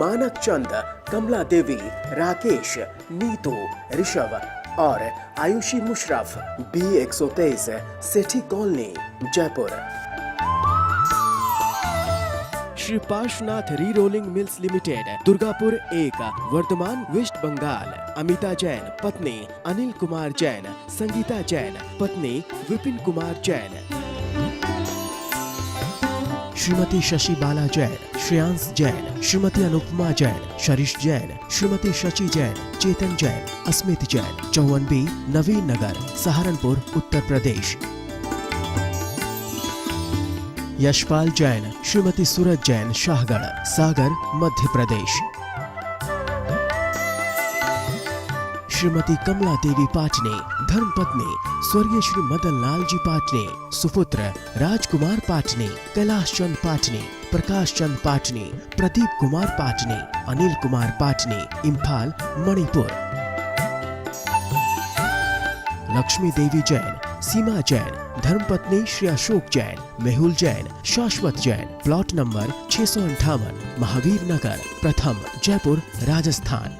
मानक चंद, कमला देवी, राकेश, नीतू, ऋषभ और Ayushi Musharraf, B123, Sethi colony, Jaipur. Shri Parshvanath re rolling mills limited, Durgapur 1, Bardhaman, West Bengal. Amita Jain, पत्नी अनिल कुमार जैन, संगीता जैन, पत्नी विपिन कुमार जैन। श्रीमती शशि बाला जैन, श्रेयांश जैन, श्रीमती अनुपमा जैन, शरीश जैन, श्रीमती शची जैन, चेतन जैन, अस्मित जैन, 54B, नवीन नगर, सहारनपुर, उत्तर प्रदेश। यशपाल जैन, श्रीमती सूरज जैन, शाहगढ़, सागर, मध्य प्रदेश। श्रीमती कमला देवी पाटनी, धर्मपत्नी स्वर्गीय श्री मदन लाल जी पाटनी, सुपुत्र राजकुमार पाटनी, कैलाश चंद पाटनी, प्रकाश चंद पाटनी, प्रदीप कुमार पाटनी, अनिल कुमार पाटनी, इम्फाल, मणिपुर। लक्ष्मी देवी जैन, सीमा जैन, धर्मपत्नी श्री अशोक जैन, मेहुल जैन, शाश्वत जैन, प्लॉट नंबर 658, महावीर नगर, प्रथम, जयपुर, राजस्थान।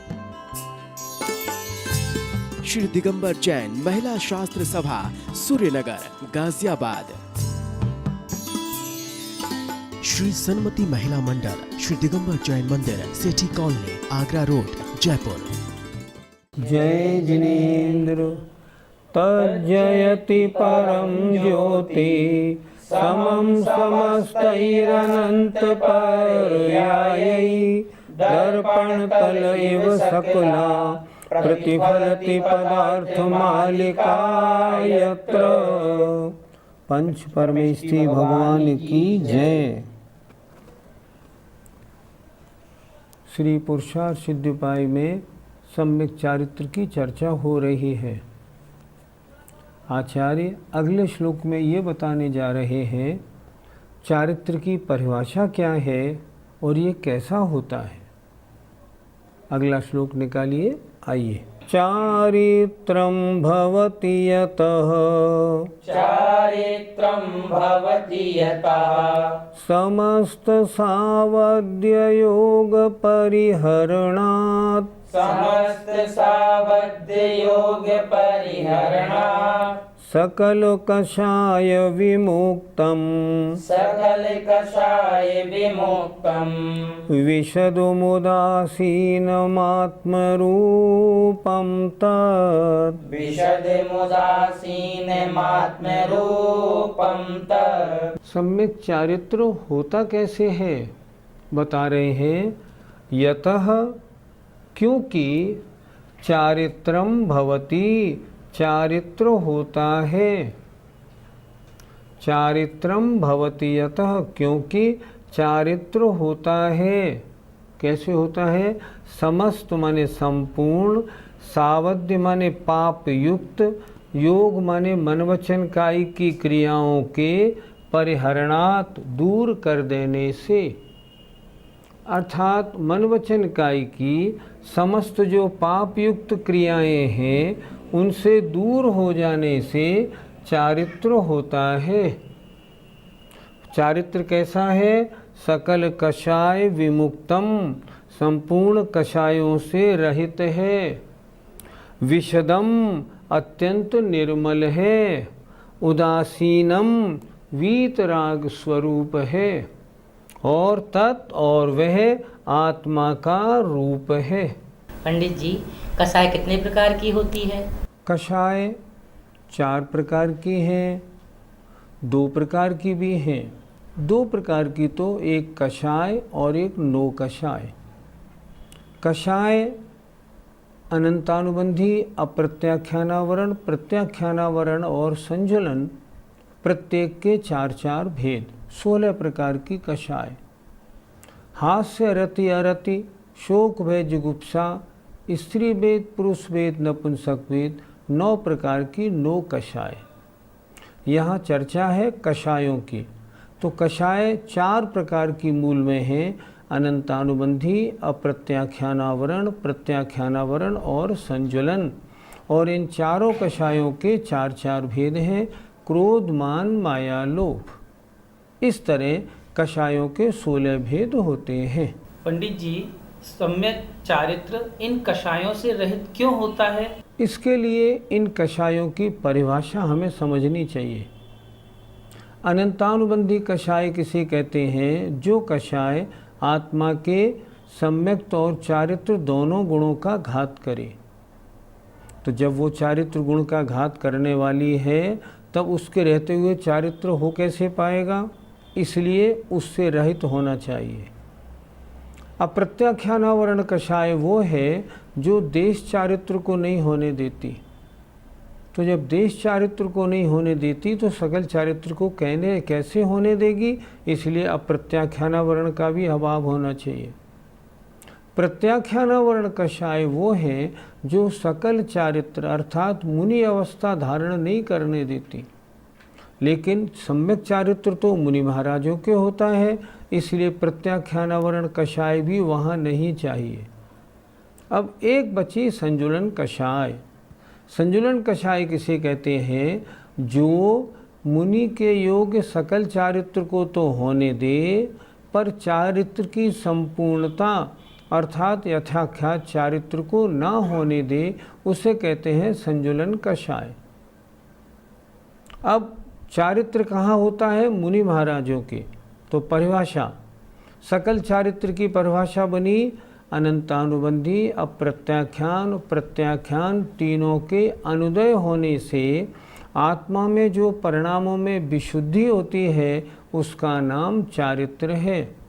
श्री दिगंबर जैन, महिला शास्त्र सभा, सूर्यनगर, गाजियाबाद। श्री सन्मति महिला मंडल, श्री दिगंबर जैन मंदिर, सेठी कॉलोनी, आगरा रोड, जयपुर। जय जिनेन्द्र तज्जयति परम ज्योति, समं समस्तैरनंत पर्यायै, दर्पण तल इव सकला प्रतिफलति पदार्थ मालिका यत्र। पंच परमेष्ठी भगवान की जय। श्री पुरुषार्थ सिद्धि उपाय में सम्यक चारित्र की चर्चा हो रही है। आचार्य अगले श्लोक में ये बताने जा रहे हैं चारित्र की परिभाषा क्या है और ये कैसा होता है। अगला श्लोक निकालिए, आइए। चारित्रं भवति यतः, चारित्रं भवति यतः, समस्त सावद्य योग परिहरणात्, समस्त सावद्य योग परिहरणात्, सकल कषाय विमुक्तम्, सकल कषाय विमुक्तम्, विशदमुदासीनमात्मरूपं तत्, विशदमुदासीनमात्मरूपं तत्। सम्यक चारित्र होता कैसे है बता रहे हैं। यतः क्योंकि चारित्रम भवति, चारित्र होता है। चारित्रम भवति यतः क्योंकि चारित्र होता है। कैसे होता है? समस्त माने संपूर्ण, सावध्य माने पाप युक्त, योग माने मन वचन कायी की क्रियाओं के परिहरणात् दूर कर देने से, अर्थात मन वचन कायी की समस्त जो पाप युक्त क्रियाएं हैं उनसे दूर हो जाने से चारित्र होता है। चारित्र कैसा है? सकल कषाय विमुक्तम, संपूर्ण कषायों से रहित है। विशदम, अत्यंत निर्मल है। उदासीनम, वीतराग स्वरूप है। और तत्, और वह आत्मा का रूप है। पंडित जी, कषाय कितने प्रकार की होती है? कषाय 4 प्रकार की हैं, 2 प्रकार की भी हैं। 2 प्रकार की तो एक कषाय और एक नो कषाय। कषाय अनंतानुबंधी, अप्रत्याख्यानावरण, प्रत्याख्यानावरण और संज्वलन, प्रत्येक के 4-4 भेद, 16 प्रकार की कषाय। हास्य, रति, अरति, शोक, भय, जुगुप्सा, स्त्री वेद, पुरुष वेद, नपुंसक वेद, 9 प्रकार की नो कषाय। यहाँ चर्चा है कषायों की। तो कषाय 4 प्रकार की मूल में हैं, अनंतानुबंधी, अप्रत्याख्यानावरण, प्रत्याख्यानावरण और संज्वलन। और इन चारों कषायों के 4-4 भेद हैं, क्रोध, मान, माया, लोभ। इस तरह कषायों के 16 भेद होते हैं। पंडित जी, सम्यक चारित्र इन कषायों से रहित क्यों होता है? इसके लिए इन कषायों की परिभाषा हमें समझनी चाहिए। अनंतानुबंधी कषाय किसे कहते हैं? जो कषाय आत्मा के सम्यक्त और चारित्र दोनों गुणों का घात करे। तो जब वो चारित्र गुण का घात करने वाली है तब उसके रहते हुए चारित्र हो कैसे पाएगा? इसलिए उससे रहित होना चाहिए। अप्रत्याख्यानावरण कषाय वो है जो देश चारित्र को नहीं होने देती। तो जब देश चारित्र को नहीं होने देती तो सकल चारित्र को कहने कैसे होने देगी? इसलिए अप्रत्याख्यानावरण का भी अभाव होना चाहिए। प्रत्याख्यानावरण कषाय वो है जो सकल चारित्र अर्थात मुनि अवस्था धारण नहीं करने देती, लेकिन सम्यक चारित्र तो मुनि महाराजों के होता है, इसलिए प्रत्याख्यानावरण कषाय भी वहाँ नहीं चाहिए। अब एक बची संजुलन कषाय। संजुलन कषाय किसे कहते हैं? जो मुनि के योग्य सकल चारित्र को तो होने दे, पर चारित्र की संपूर्णता अर्थात यथाख्यात चारित्र को ना होने दे, उसे कहते हैं संजुलन कषाय। अब चारित्र कहाँ होता है? मुनि महाराजों के। तो परिभाषा, सकल चारित्र की परिभाषा बनी अनंतानुबंधी, अप्रत्याख्यान, प्रत्याख्यान तीनों के अनुदय होने से आत्मा में जो परिणामों में विशुद्धि होती है उसका नाम चारित्र है।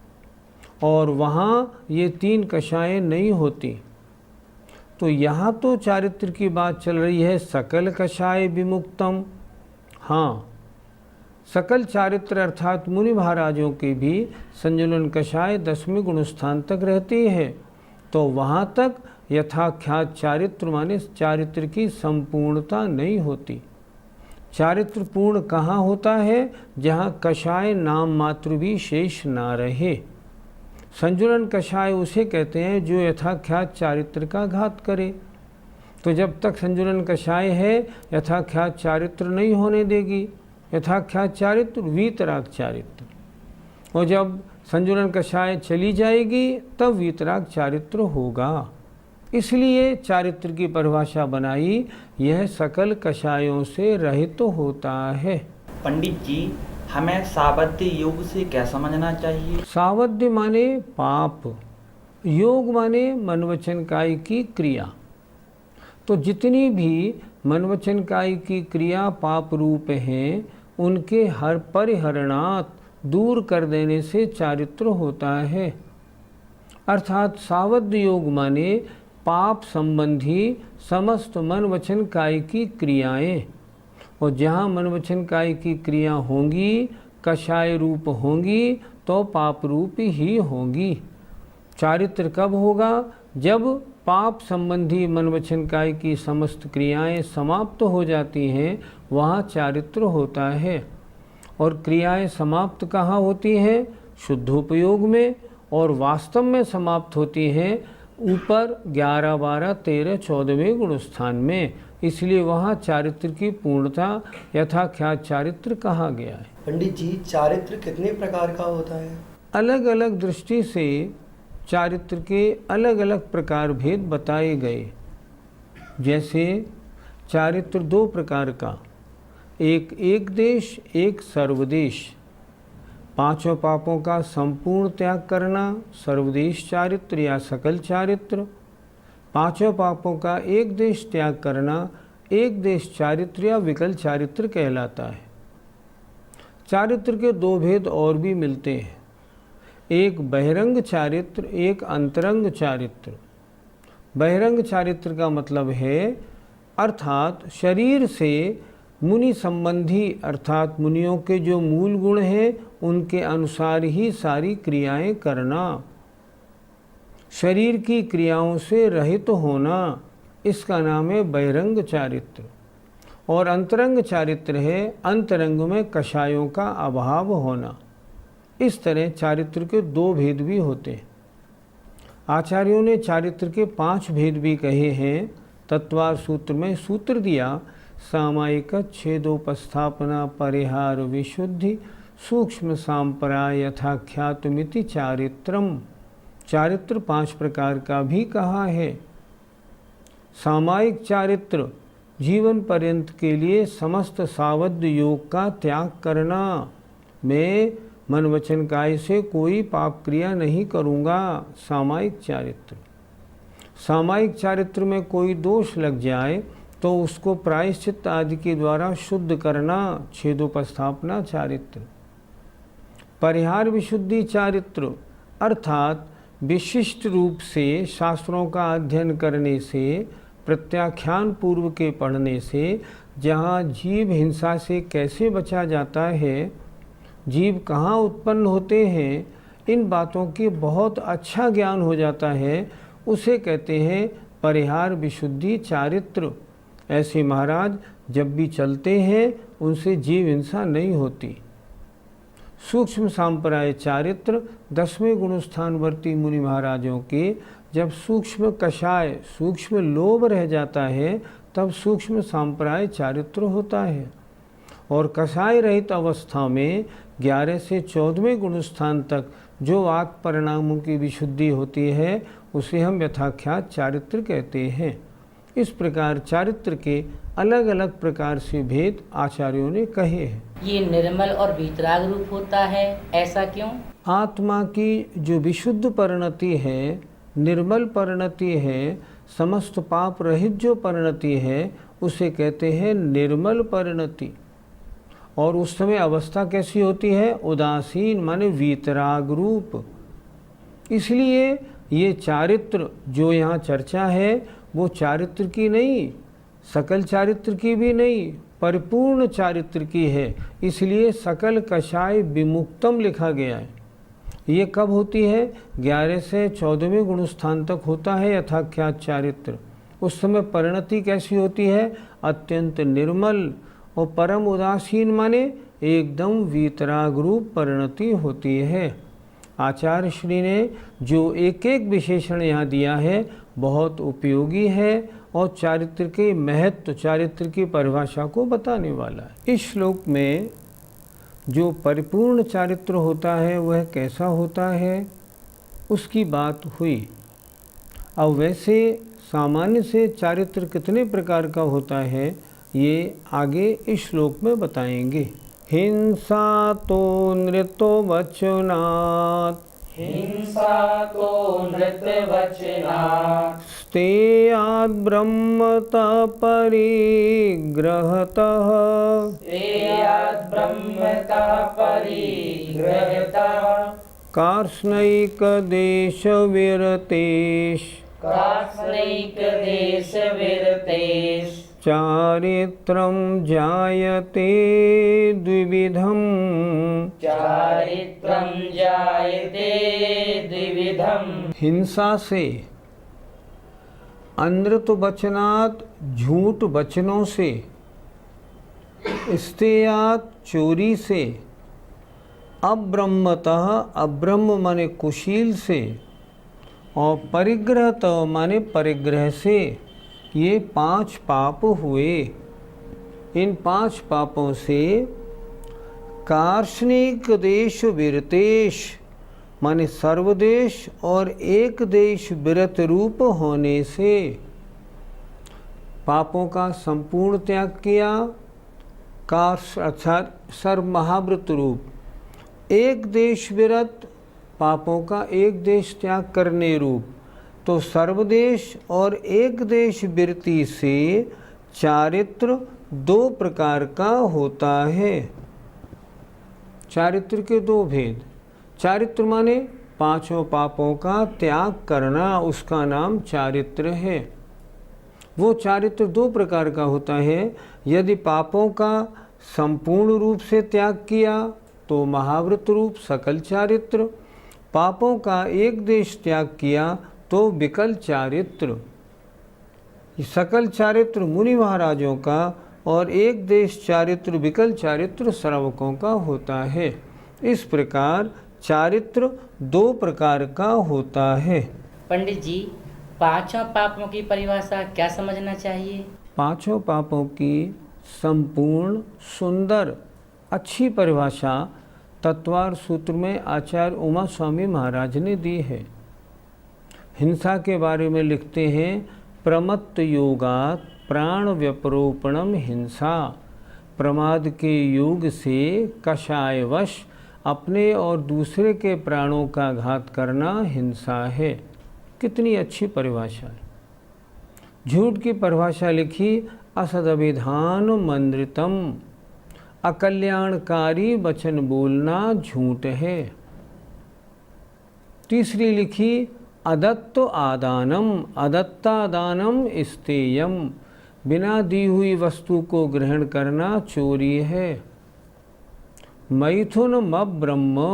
और वहाँ ये तीन कषायें नहीं होती। तो यहाँ तो चारित्र की बात चल रही है सकल कषाय विमुक्तम। हाँ, सकल चारित्र अर्थात मुनि महाराजों की भी संजुलन कषाय 10वें गुणस्थान तक रहती है। तो वहाँ तक यथाख्यात चारित्र माने चारित्र की संपूर्णता नहीं होती। चारित्र पूर्ण कहाँ होता है? जहाँ कषाय नाम मात्र भी शेष ना रहे। संजुलन कषाय उसे कहते हैं जो यथाख्यात चारित्र का घात करे। तो जब तक संजुलन कषाय है यथाख्यात चारित्र नहीं होने देगी। यथाख्यात चारित्र वीतराग चारित्र, और जब संजुलन कषाय चली जाएगी तब वीतराग चारित्र होगा। इसलिए चारित्र की परिभाषा बनाई, यह सकल कषायों से रहित होता है। पंडित जी, हमें सावध्य योग से क्या समझना चाहिए? सावध्य माने पाप, योग माने मन वचन काय की क्रिया। तो जितनी भी मन वचन काय की क्रिया पाप रूप हैं उनके हर परिहरणात् दूर कर देने से चारित्र होता है। अर्थात सावध्य योग माने पाप संबंधी समस्त मन वचन काय की क्रियाएं, और जहाँ मन वचन काय की क्रिया होंगी कषाय रूप होंगी तो पाप रूप ही होंगी। चारित्र कब होगा? जब पाप संबंधी मन वचन काय की समस्त क्रियाएं समाप्त हो जाती हैं, वहाँ चारित्र होता है। और क्रियाएं समाप्त कहाँ होती हैं? शुद्धोपयोग में, और वास्तव में समाप्त होती हैं ऊपर 11, 12, 13, 14वें गुणस्थान में। इसलिए वहाँ चारित्र की पूर्णता यथाख्यात चारित्र कहा गया है। पंडित जी, चारित्र कितने प्रकार का होता है? अलग अलग दृष्टि से चारित्र के अलग अलग प्रकार भेद बताए गए। जैसे चारित्र 2 प्रकार का, एक देश, एक सर्वदेश। 5 पापों का संपूर्ण त्याग करना सर्वदेश चारित्र या सकल चारित्र। 5 पापों का एक देश त्याग करना एक देश चारित्र या विकल चारित्र कहलाता है। चारित्र के 2 भेद और भी मिलते हैं, एक बहिरंग चारित्र, एक अंतरंग चारित्र। बहिरंग चारित्र का मतलब है अर्थात शरीर से मुनि संबंधी अर्थात मुनियों के जो मूल गुण हैं उनके अनुसार ही सारी क्रियाएं करना, शरीर की क्रियाओं से रहित होना, इसका नाम है बहिरंग चारित्र। और अंतरंग चारित्र है अंतरंग में कषायों का अभाव होना। इस तरह चारित्र के 2 भेद भी होते हैं। आचार्यों ने चारित्र के 5 भेद भी कहे हैं। तत्वार सूत्र में सूत्र दिया, सामायिक छेदोपस्थापना परिहार विशुद्धि सूक्ष्म सांपरा यथाख्यातमिति चारित्रम। चारित्र 5 प्रकार का भी कहा है। सामायिक चारित्र जीवन पर्यंत के लिए समस्त सावध योग का त्याग करना। मैं मन वचन काय से कोई पाप क्रिया नहीं करूँगा। सामायिक चारित्र। सामायिक चारित्र में कोई दोष लग जाए तो उसको प्रायश्चित आदि के द्वारा शुद्ध करना। छेदोपस्थापना चारित्र। परिहार विशुद्धि चारित्र अर्थात विशिष्ट रूप से शास्त्रों का अध्ययन करने से, प्रत्याख्यान पूर्व के पढ़ने से, जहाँ जीव हिंसा से कैसे बचा जाता है, जीव कहाँ उत्पन्न होते हैं, इन बातों की बहुत अच्छा ज्ञान हो जाता है, उसे कहते हैं परिहार विशुद्धि चारित्र। ऐसे महाराज जब भी चलते हैं उनसे जीव हिंसा नहीं होती। सूक्ष्म सांप्रदाय चारित्र 10वें गुणस्थानवर्ती मुनि महाराजों के जब सूक्ष्म कषाय, सूक्ष्म लोभ रह जाता है तब सूक्ष्म सांप्रदाय चारित्र होता है। और कषाय रहित अवस्था में 11 से 14वें गुणस्थान तक जो आत्म परिणामों की विशुद्धि होती है उसे हम यथाख्यात चारित्र कहते हैं। इस प्रकार चारित्र के अलग अलग प्रकार से भेद आचार्यों ने कहे हैं। ये निर्मल और वीतराग रूप होता है, ऐसा क्यों? आत्मा की जो विशुद्ध परिणति है, निर्मल परिणति है, समस्त पाप रहित जो परिणति है उसे कहते हैं निर्मल परिणति। और उस समय अवस्था कैसी होती है? उदासीन माने वीतराग रूप। इसलिए ये चारित्र जो यहाँ चर्चा है वो चारित्र की नहीं, सकल चारित्र की भी नहीं, परिपूर्ण चारित्र की है। इसलिए सकल कषाय विमुक्तम लिखा गया है। ये कब होती है? 11 से 14वें गुणस्थान तक होता है यथाख्यात चारित्र। उस समय परिणति कैसी होती है? अत्यंत निर्मल और परम उदासीन माने एकदम वीतराग रूप परिणति होती है। आचार्य श्री ने जो एक एक विशेषण यहाँ दिया है बहुत उपयोगी है और चारित्र के महत्व, चारित्र की परिभाषा को बताने वाला है। इस श्लोक में जो परिपूर्ण चारित्र होता है वह कैसा होता है उसकी बात हुई। अब वैसे सामान्य से चारित्र कितने प्रकार का होता है ये आगे इस श्लोक में बताएंगे। हिंसा तो नृतो वचनात्, हिंसा तो नृत वचनात्, स्तेयात् ब्रह्मतः परिग्रहतः, स्तेयात् ब्रह्मतः परिग्रहतः, कार्ष्णैक देश विरतेश, कार्ष्णैक देश विरतेश, चारित्रं जायते द्विविधम्, चारित्रं जायते द्विविधम्। हिंसा से, अनृत वचनात् झूठ वचनों से, स्तेयात् चोरी से, अब्रह्मतः अब्रह्म माने कुशील से, और परिग्रहतः माने परिग्रह से। ये 5 पाप हुए। इन 5 पापों से कार्ष्णिक देश विरतेश माने सर्वदेश और एक देश विरत रूप होने से पापों का संपूर्ण त्याग किया। कार्ष अर्थात सर्व महाव्रत रूप, एक देश विरत पापों का एक देश त्याग करने रूप। तो सर्वदेश और एक देश विरति से चारित्र 2 प्रकार का होता है। चारित्र के 2 भेद। चारित्र माने 5 पापों का त्याग करना, उसका नाम चारित्र है। वो चारित्र 2 प्रकार का होता है। यदि पापों का संपूर्ण रूप से त्याग किया तो महाव्रत रूप सकल चारित्र, पापों का एक देश त्याग किया तो विकल चारित्र। सकल चारित्र मुनि महाराजों का और एक देश चारित्र विकल चारित्र श्रावकों का होता है। इस प्रकार चारित्र 2 प्रकार का होता है। पंडित जी, 5 पापों की परिभाषा क्या समझना चाहिए? 5 पापों की संपूर्ण सुंदर अच्छी परिभाषा तत्वार सूत्र में आचार्य उमा स्वामी महाराज ने दी है। हिंसा के बारे में लिखते हैं, प्रमत्त योगात प्राण व्यपरोपणम हिंसा। प्रमाद के योग से कषायवश अपने और दूसरे के प्राणों का घात करना हिंसा है। कितनी अच्छी परिभाषा है। झूठ की परिभाषा लिखी, असदभिधान मंद्रितम, अकल्याणकारी वचन बोलना झूठ है। तीसरी लिखी, अदत्त आदानम, अदत्तादानम स्तेयम, बिना दी हुई वस्तु को ग्रहण करना चोरी है। मैथुन ब्रह्म,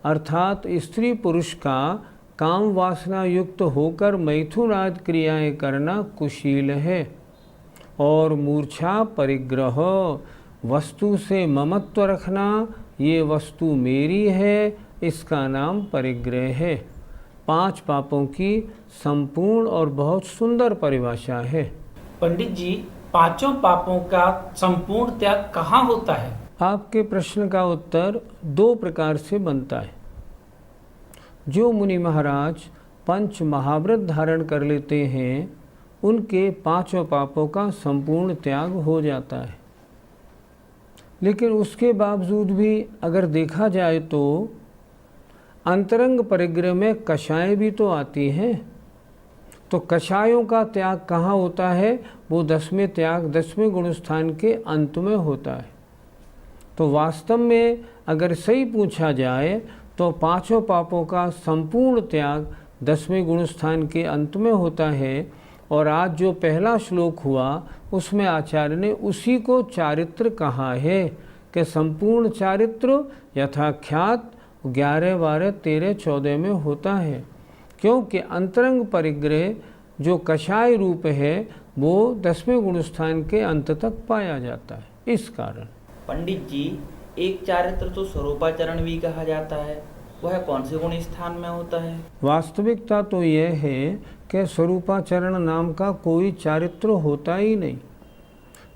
अर्थात स्त्री पुरुष का काम वासना युक्त होकर मैथुन आदि क्रियाएं करना कुशील है। और मूर्छा परिग्रह, वस्तु से ममत्व रखना, ये वस्तु मेरी है, इसका नाम परिग्रह है। 5 पापों की संपूर्ण और बहुत सुंदर परिभाषा है। पंडित जी, 5 पापों का संपूर्ण त्याग कहाँ होता है? आपके प्रश्न का उत्तर 2 प्रकार से बनता है। जो मुनि महाराज पंच महाव्रत धारण कर लेते हैं, उनके 5 पापों का संपूर्ण त्याग हो जाता है। लेकिन उसके बावजूद भी अगर देखा जाए तो अंतरंग परिग्रह में कषाय भी तो आती हैं। तो कषायों का त्याग कहाँ होता है? वो 10वें त्याग 10वें गुणस्थान के अंत में होता है। तो वास्तव में अगर सही पूछा जाए तो 5 पापों का संपूर्ण त्याग 10वें गुणस्थान के अंत में होता है। और आज जो पहला श्लोक हुआ उसमें आचार्य ने उसी को चारित्र कहा है कि संपूर्ण चारित्र यथाख्यात 11, 12, 13, 14 में होता है। क्योंकि अंतरंग परिग्रह जो कषाय रूप है वो 10वें गुणस्थान के अंत तक पाया जाता है। इस कारण पंडित जी, एक चारित्र तो स्वरूपाचरण भी कहा जाता है, वह कौन से गुण स्थान में होता है? वास्तविकता तो यह है कि स्वरूपाचरण नाम का कोई चारित्र होता ही नहीं।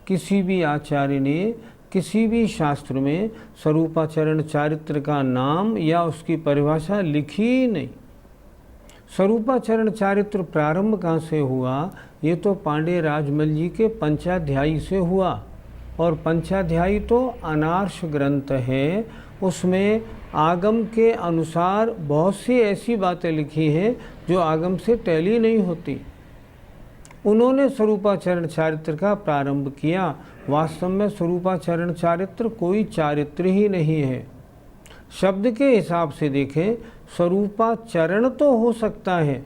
किसी भी आचार्य ने किसी भी शास्त्र में स्वरूपाचरण चारित्र का नाम या उसकी परिभाषा लिखी ही नहीं। स्वरूपाचरण चारित्र प्रारंभ कहाँ से हुआ? ये तो पांडे राजमल जी के पंचाध्यायी से हुआ। और पंचाध्यायी तो अनार्ष ग्रंथ है, उसमें आगम के अनुसार बहुत सी ऐसी बातें लिखी हैं जो आगम से टैली नहीं होती। उन्होंने स्वरूपाचरण चारित्र का प्रारंभ किया। वास्तव में स्वरूपाचरण चारित्र कोई चारित्र ही नहीं है। शब्द के हिसाब से देखें, स्वरूपाचरण तो हो सकता है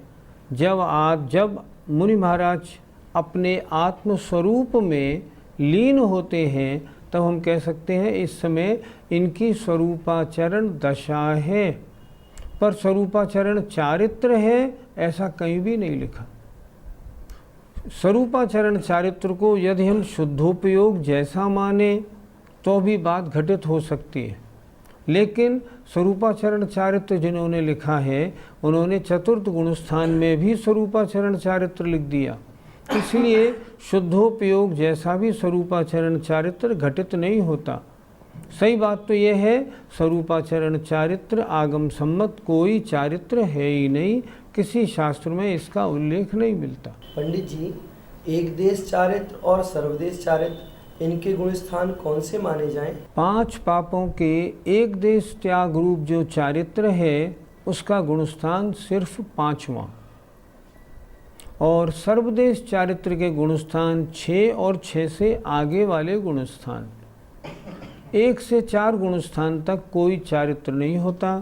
जब मुनि महाराज अपने आत्म स्वरूप में लीन होते हैं, तब हम कह सकते हैं इस समय इनकी स्वरूपाचरण दशा है। पर स्वरूपाचरण चारित्र है ऐसा कहीं भी नहीं लिखा। स्वरूपाचरण चारित्र को यदि हम शुद्धोपयोग जैसा माने तो भी बात घटित हो सकती है। लेकिन स्वरूपाचरण चारित्र जिन्होंने लिखा है उन्होंने चतुर्थ गुणस्थान में भी स्वरूपाचरण चारित्र लिख दिया। इसलिए शुद्धोपयोग जैसा भी स्वरूपाचरण चारित्र घटित नहीं होता। सही बात तो यह है, स्वरूपाचरण चारित्र आगम सम्मत कोई चारित्र है ही नहीं, किसी शास्त्र में इसका उल्लेख नहीं मिलता। पंडित जी, एक देश चारित्र और सर्वदेश चारित्र, इनके गुण स्थान कौन से माने जाएं? 5 पापों के एक देश त्याग रूप जो चारित्र है उसका गुणस्थान सिर्फ 5वां, और सर्वदेश चारित्र के गुणस्थान 6 और 6 से आगे वाले गुणस्थान। 1 से 4 गुणस्थान तक कोई चारित्र नहीं होता।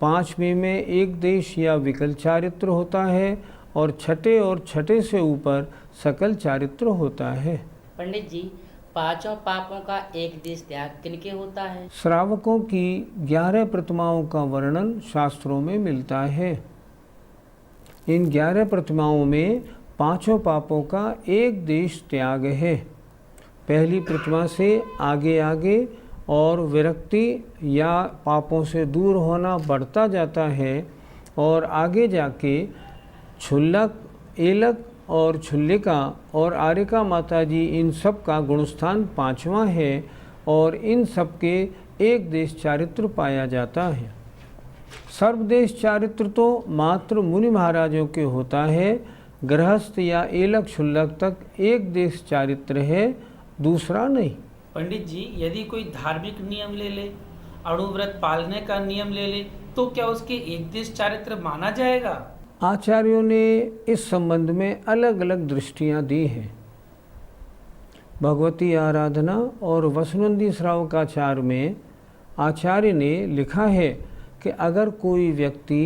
5वें में एक देश या विकल चारित्र होता है और 6ठे और 6ठे से ऊपर सकल चारित्र होता है। पंडित जी, 5 पापों का एक देश त्याग किनके होता है? श्रावकों की 11 प्रतिमाओं का वर्णन शास्त्रों में मिलता है। इन 11 प्रतिमाओं में 5 पापों का एक देश त्याग है। पहली प्रतिमा से आगे आगे और विरक्ति या पापों से दूर होना बढ़ता जाता है, और आगे जाके क्षुल्लक, एलक और क्षुल्लिका और आरिका माता जी, इन सब का गुणस्थान 5वां है और इन सब के एक देश चारित्र पाया जाता है। सर्वदेश चारित्र तो मात्र मुनि महाराजों के होता है। गृहस्थ या एलक शुल्लक तक एक देश चारित्र है, दूसरा नहीं। पंडित जी, यदि कोई धार्मिक नियम ले ले, अणुव्रत पालने का नियम ले ले, तो क्या उसके एक देश चारित्र माना जाएगा? आचार्यों ने इस संबंध में अलग अलग दृष्टियां दी हैं। भगवती आराधना और वसुनंदी श्रावकाचार में आचार्य ने लिखा है कि अगर कोई व्यक्ति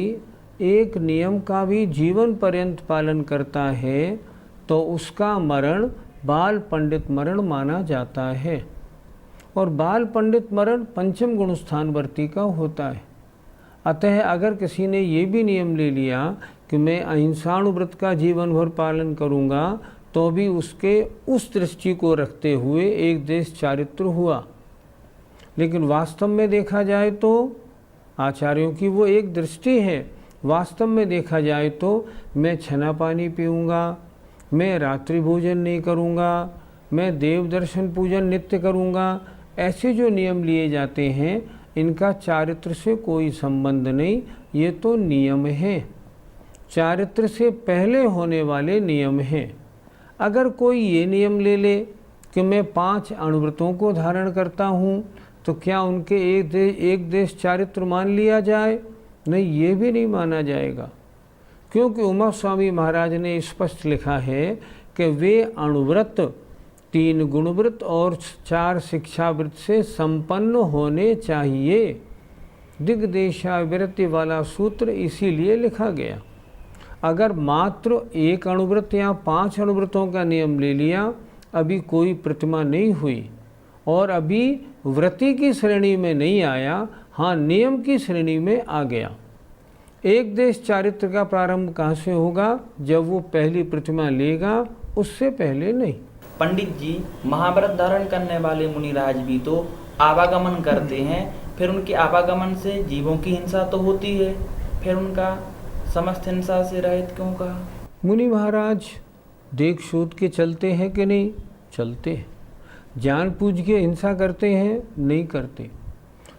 एक नियम का भी जीवन पर्यंत पालन करता है तो उसका मरण बाल पंडित मरण माना जाता है। और बाल पंडित मरण पंचम गुण स्थानवर्ती का होता है। अतः अगर किसी ने ये भी नियम ले लिया कि मैं अहिंसाणुव्रत का जीवन भर पालन करूँगा, तो भी उसके उस दृष्टि को रखते हुए एक देश चारित्र हुआ। लेकिन वास्तव में देखा जाए तो आचार्यों की वो एक दृष्टि है। वास्तव में देखा जाए तो मैं छना पानी पीऊँगा, मैं रात्रि भोजन नहीं करूँगा, मैं देव दर्शन पूजन नित्य करूँगा, ऐसे जो नियम लिए जाते हैं इनका चारित्र से कोई संबंध नहीं। ये तो नियम है, चारित्र से पहले होने वाले नियम हैं। अगर कोई ये नियम ले कि मैं 5 अणुव्रतों को धारण करता हूँ, तो क्या उनके एक देश चारित्र मान लिया जाए? नहीं, ये भी नहीं माना जाएगा। क्योंकि उमा स्वामी महाराज ने स्पष्ट लिखा है कि वे अणुव्रत 3 गुणव्रत और 4 शिक्षाव्रत से संपन्न होने चाहिए। दिग्देशाविरति वाला सूत्र इसीलिए लिखा गया। अगर मात्र 1 अणुव्रत या 5 अणुव्रतों का नियम ले लिया, अभी कोई प्रतिमा नहीं हुई और अभी व्रती की श्रेणी में नहीं आया, हाँ नियम की श्रेणी में आ गया। एक देश चारित्र का प्रारंभ कहाँ से होगा? जब वो पहली प्रतिमा लेगा, उससे पहले नहीं। पंडित जी, महाव्रत धारण करने वाले मुनिराज भी तो आवागमन करते हैं, फिर उनके आवागमन से जीवों की हिंसा तो होती है, फिर उनका समस्त हिंसा से रहित क्यों कहा? मुनि महाराज देख शोध के चलते हैं कि नहीं? चलते हैं। जान पूछ के हिंसा करते हैं? नहीं करते।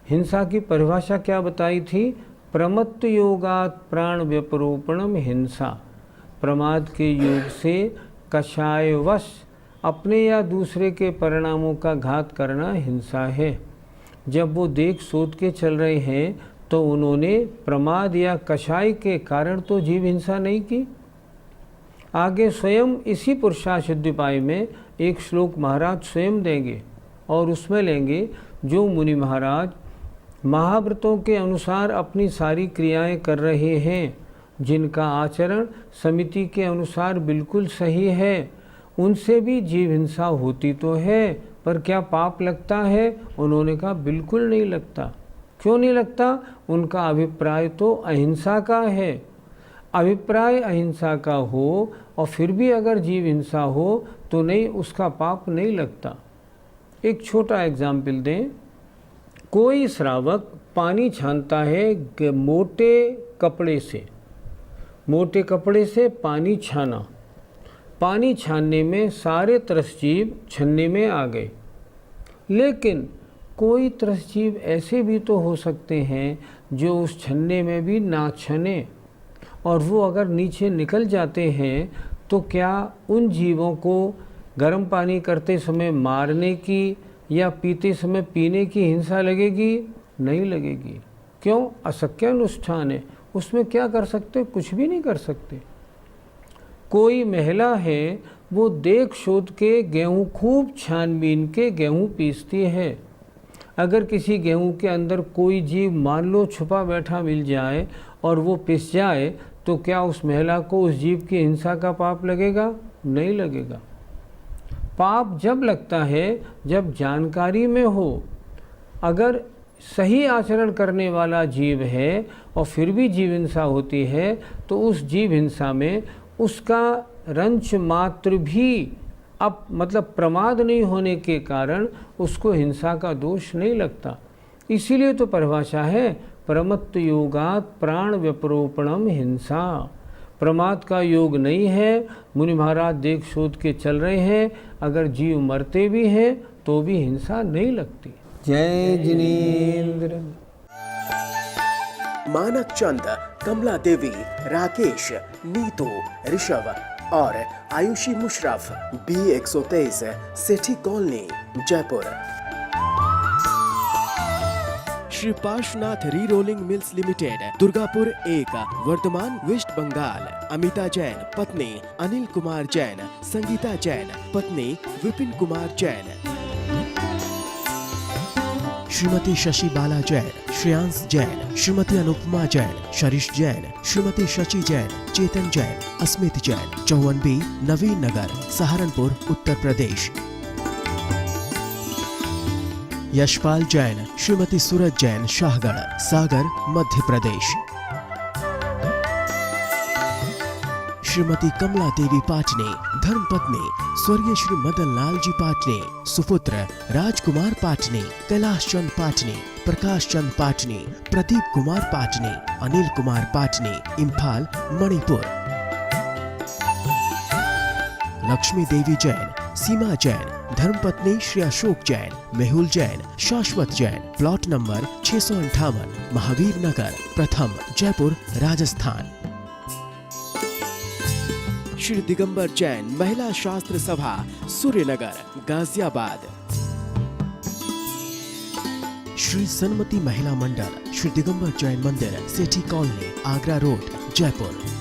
हिंसा की परिभाषा क्या बताई थी? प्रमत्त योगात प्राण व्यपरोपणम हिंसा। प्रमाद के योग से कषायवश अपने या दूसरे के परिणामों का घात करना हिंसा है। जब वो देख सोच के चल रहे हैं तो उन्होंने प्रमाद या कषाय के कारण तो जीव हिंसा नहीं की। आगे स्वयं इसी पुरुषासिद्धिपाय में एक श्लोक महाराज स्वयं देंगे और उसमें लेंगे, जो मुनि महाराज महाव्रतों के अनुसार अपनी सारी क्रियाएं कर रहे हैं, जिनका आचरण समिति के अनुसार बिल्कुल सही है, उनसे भी जीव हिंसा होती तो है, पर क्या पाप लगता है? उन्होंने कहा बिल्कुल नहीं लगता। क्यों नहीं लगता? उनका अभिप्राय तो अहिंसा का है। अभिप्राय अहिंसा का हो और फिर भी अगर जीव हिंसा हो तो नहीं, उसका पाप नहीं लगता। एक छोटा एग्जाम्पल दें। कोई श्रावक पानी छानता है मोटे कपड़े से पानी छाना। पानी छानने में सारे त्रसजीव छन्ने में आ गए, लेकिन कोई त्रसजीव ऐसे भी तो हो सकते हैं जो उस छन्ने में भी ना छने, और वो अगर नीचे निकल जाते हैं तो क्या उन जीवों को गर्म पानी करते समय मारने की या पीते समय पीने की हिंसा लगेगी? नहीं लगेगी। क्यों? असक्यानुष्ठान है, उसमें क्या कर सकते? कुछ भी नहीं कर सकते। कोई महिला है, वो देख शोध के गेहूँ खूब छानबीन के गेहूँ पीसती है। अगर किसी गेहूँ के अंदर कोई जीव मान लो छुपा बैठा मिल जाए और वो पिस जाए, तो क्या उस महिला को उस जीव की हिंसा का पाप लगेगा? नहीं लगेगा। पाप जब लगता है जब जानकारी में हो। अगर सही आचरण करने वाला जीव है और फिर भी जीव हिंसा होती है, तो उस जीव हिंसा में उसका रंच मात्र भी मतलब प्रमाद नहीं होने के कारण उसको हिंसा का दोष नहीं लगता। इसीलिए तो परिभाषा है प्रमत्त योगात प्राण व्यपरोपणम हिंसा। प्रमाद का योग नहीं है। मुनि महाराज देख शोध के चल रहे हैं, अगर जीव मरते भी हैं तो भी हिंसा नहीं लगती। जय जिनेन्द्र। मानक चंद, कमला देवी, राकेश, नीतू, ऋषभ और Ayushi Musharraf, B123, Sethi colony, Jaipur. Shri Parshvanath re rolling mills limited, Durgapur 1, Bardhaman, West Bengal. Amita Jain, पत्नी अनिल कुमार जैन, संगीता जैन, पत्नी विपिन कुमार जैन। श्रीमती शशि बाला जैन, श्रेयांश जैन, श्रीमती अनुपमा जैन, शरीश जैन, श्रीमती शची जैन, चेतन जैन, अस्मित जैन, 54B, नवीन नगर, सहारनपुर, उत्तर प्रदेश। यशपाल जैन, श्रीमती सूरज जैन, शाहगढ़, सागर, मध्य प्रदेश। श्रीमती कमला देवी पाटने, धर्मपत्नी स्वर्गीय श्री मदन लाल जी पाटने, सुपुत्र राजकुमार पाटने, कैलाश चंद पाटने, प्रकाश चंद पाटने, प्रदीप कुमार पाटने, अनिल कुमार पाटने, इम्फाल, मणिपुर। लक्ष्मी देवी जैन, सीमा जैन, धर्मपत्नी श्री अशोक जैन, मेहुल जैन, शाश्वत जैन, प्लॉट नंबर 658, महावीर नगर, प्रथम, जयपुर, राजस्थान। श्री दिगंबर जैन, महिला शास्त्र सभा, सूर्यनगर, गाजियाबाद। श्री सन्मति महिला मंडल, श्री दिगंबर जैन मंदिर, सेठी कॉलोनी, आगरा रोड, जयपुर।